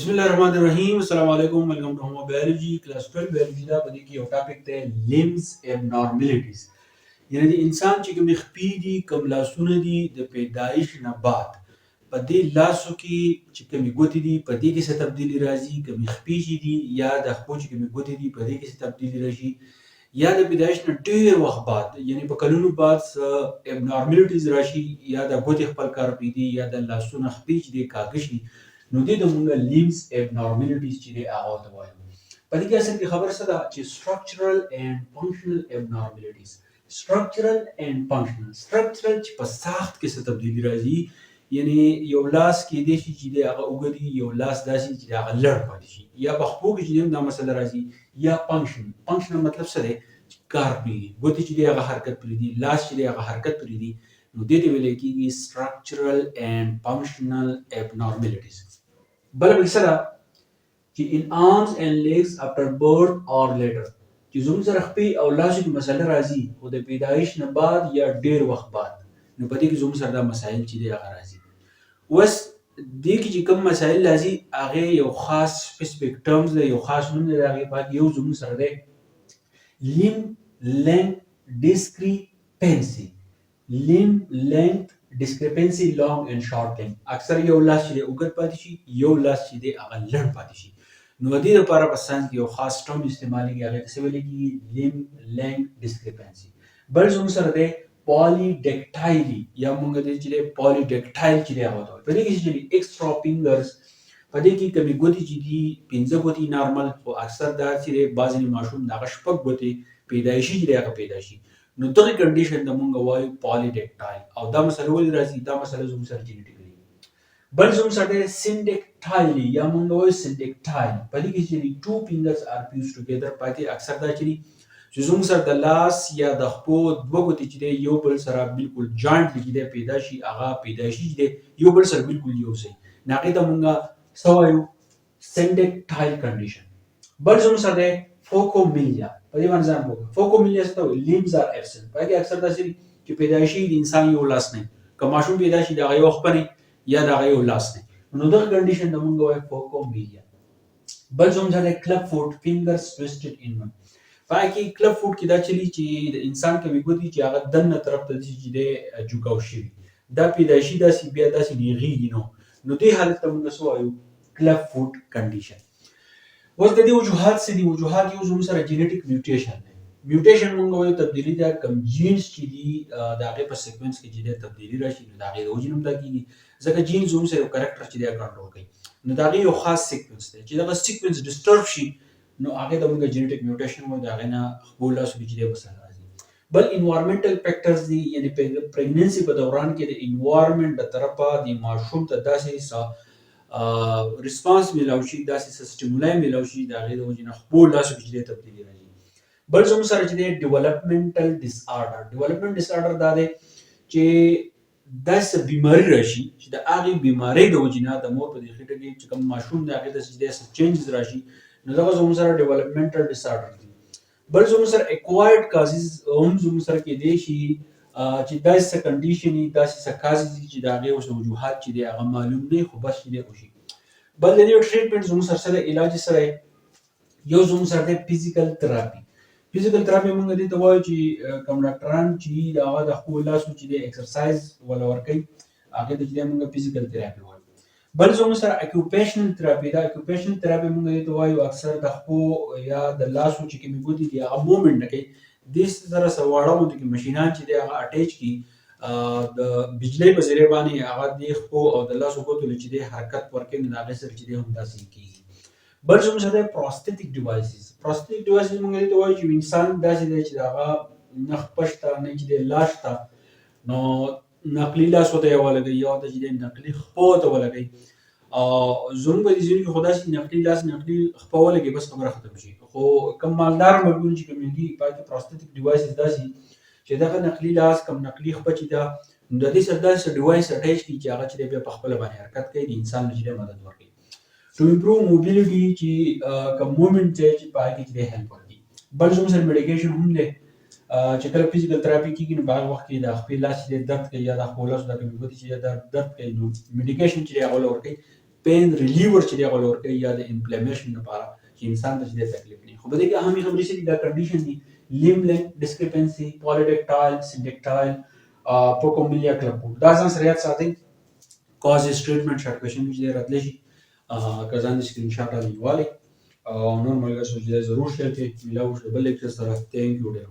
بسم الله الرحمن الرحیم. السلام علیکم. ویلکم ټو هوم بایولوژي کلاس 12 بایولوژي دا. په دې کې یو ټاپک دی limbs abnormalities، یعنی د انسان چې کوم خپې دي، کوم لاسونه دي، د پیدایش نه بعد په دې لاسو کې چې کومې ګوتې دي په دې کې څه تبدیلي راځي، کومې خپې چې دي یا د خپو چې کومې ګوتې دي په دې کې څه تبدیلي راشي، یا د پیدایش نه ډېر وخت بعد یعنی په کلونو بعد څه abnormalities راشي، یا د ګوتې خپل کار پرېږدي، یا د لاسونه خپې چې دي کاږه شي، نو دې ته مونږ limbs abnormalities چې دی هغه ته وایو. په دې کې اصل کې خبره څه ده چې structural and functional abnormalities. structural and functional. structural چې په ساخت کې څه تبدیلي راځي، یعنی یو لاس کېدای شي چې دی هغه اوږد وي، یو لاس داسې چې دی هغه لړ پاتې شي، یا په خپو کې چې دی هم دا مسله راځي، یا function. functional مطلب څه دی چې کار پرېږدي، ګوتې چې دی هغه حرکت پرېږدي، لاس چې دی هغه حرکت پرېږدي، نو دې ته ویل کېږي structural and functional abnormalities. بل څه ده چې in arms and legs after birth or later، چې زموږ سره خپې او لاسو کې مسله راځي خو د پیدایش نه بعد یا ډېر وخت بعد، نو په دې کې زموږ سره دا مسایل چې دی هغه راځي. اوس دې کې چې کوم مسایل راځي هغې یو خاص سپیسیفیک ټرمز دی، یو خاص نوم دی د هغې په یو زموږ سره دی limb length discrepancy. limb length discrepancy long and short length. اکثر یو لاس چې دی اوږد پاتې شي، یو لاس چې دی هغه لنډ پاتې شي، نو د دې لپاره په ساینس کې یو خاص ټرم استعمالېږي، هغې ته څه ویل کېږي limb length discrepancy. بل زموږ سره دی polydactyly، یا موږ دې چې دی polydactyl چې دی هغه ته وایي. په دې کې چې دی extra fingers، په دې کې کمې ګوتې چې دي 5 ګوتې نارمل، خو اکثر دا چې دی بعضې ماشوم د هغه 6 ګوتې پیدایشي چې دی هغه پیدا شي، نو دغه کنډیشن ته مونږ وایو polydactyl. او دا مسله ولې راځي؟ دا مسله زموږ سره جینیټیکلي. بل زموږ سره دی syndactyly، یا مونږ وایو syndactyl. په دې کې چې 2 fingers are fused together. پاتې اکثر دا چې زموږ سره د لاس یا د خپو 2 ګوتې چې دی یو بل سره بالکل جاینټلی چې دی پیدا شي، هغه پیدایشي چې دی یو بل سره بالکل یو ځای، نو هغې ته مونږ څه وایو syndactyl condition. بل زموږ سره دی phocomelia. په دې باندې ځان پوهه. phocomelia څه ته وایي؟ limbs are absent. په کې اکثر داسې چې پیدایشي د انسان یو لاس نه، که ماشوم پیدا شي د هغه یو خپه نه یا د هغه یو لاس نه، نو دغه کنډیشن ته مونږ وایو phocomelia. بل زموږ سره club foot fingers twisted inward. په کې club foot کې دا چلی چې د انسان کومې ګوتې چې هغه دننه طرف ته ځي چې دی جوکاو شوي، دا پیدایشي داسې بیا داسې نیغېږي، نو دې حالت ته مونږ څه وایو club foot condition. اوس د دې وجوهات څه دي؟ وجوهات یو زموږ سره جینیټیک میوټیشن دی. میوټیشن مونږ وایو تبدیلي ده، کوم جینز چې دي د هغې په سیکوینس کې چې دی تبدیلي راشي، نو د هغې د وجې نه هم دا کېږي، ځکه جینز زموږ سره یو کرکټر چې دی کنټرول کوي، نو د هغې یو خاص سیکوینس دی، چې دغه سیکوینس ډسټرب شي نو هغې ته مونږ جینیټیک میوټیشن وایو، د هغې نه خپو لاسو کې چې دی مسله راځي. بل انوایرمنټل فیکټرز دي، یعنې پریګننسي په دوران کې د انوایرمنټ د طرفه د ماشوم ته داسې ریسپانس میلاو شي، داسې سټیمولای میلاو شي، د هغې د وجې نه خپو لاسو کې چې دی تبدیلي راځي. بل زموږ سره چې دی ډیولپمنټل ډس آرډر. ډیولپمنټ ډس آرډر دا دی چې داسې بیماري راشي چې د هغې بیمارۍ د وجې نه د مور په دې خېټه کې چې کوم ماشوم دی هغې ته چې دی چینجز راشي، نو دغه زموږ سره ډیولپمنټل ډس آرډر دی. بل زموږ سره ایکوایرډ کازز هم زموږ سره کېدای شي چې داسې څه کنډیشن وي، داسې څه کازز دي چې د هغې اوس وجوهات چې دی هغه معلوم نه وي، خو بس چې دی وشي. بل د دې ټریټمنټ زموږ سره څه دی؟ علاج یې سره یو زموږ سره دی فزیکل تراپي. فزیکل تراپي مونږ دې ته وایو چې کوم ډاکټران چې د هغه د خپلو لاسو چې دی ایکسرسایز ولا ورکوي، هغې ته چې دی مونږ فزیکل تراپي وایو. بل زموږ سره اکوپیشنل تراپي ده. اکوپیشنل تراپي مونږ دې ته وایو اکثر د خپو یا د لاسو چې کومې ګوتې دي هغه مومنټ نه کوي، دې سره څه واړه غوندې کې مشینان چې دی هغه اټیچ کړي د بجلۍ په ذریعه باندې، هغه دې خپو او د لاسو ګوتو چې دی حرکت ورکوي، نو د هغې سره چې دی هم داسې کېږي. بل زموږ سره دی پروستیټیک ډیوایسز. پروستیټیک ډیوایسز مونږ دې ته وایو چې انسان داسې دی چې د هغه نه خپه شته نه چې دی لاس شته، نو نقلي لاس ورته یې ولګوي یا ورته چې دی نقلي خپه ورته ولګوي. زموږ په دې ځینو کې خو داسې نقلي لاس نقلي خپه ولګوي بس خبره ختم شي، خو کوم مالدار ملکونه چې کوم دي په کې پروستیټیک ډیوایسز داسې چې دغه نقلي لاس کوم نقلي خپه چې ده، نو د دې سره داسې ډیوایس اټیچ کړي چې هغه چې دی بیا په خپله باندې حرکت کوي، د انسان چې دی مدد ورکوي. to improve mobility چې کوم مومنټ دی چې په هغې کې چې دی هیلپ ورکوي. بل زموږ سره میډیکیشن هم دی چې کله فزیکل تراپي کېږي، نو په هغه وخت کې د خپې لاس چې دی درد کوي یا د خپلو لاسو دا کومې ګوتې چې دی درد کوي، نو میډیکیشن چې دی هغه ورکوي پین ریلیور چې دی غوړ کوي یا د انفلیمیشن لپاره چې انسان ته د تکلیف نه خو بده کې اهمي خبرې چې دا کنډیشن دي لیم لینګ ډیسکریپنسي پولیډکټایل سینډکټایل پوکومیلیا کلپو دا ځان سره یاد ساتئ کاز ټریټمنټ شارټ کوېشن چې راتلی شي که ځان د سکرین شاټ راویوالی او نور ملګرو سره ضرور شیر کړئ ملاو شو بل لیکچر سره تھینک یو ډیر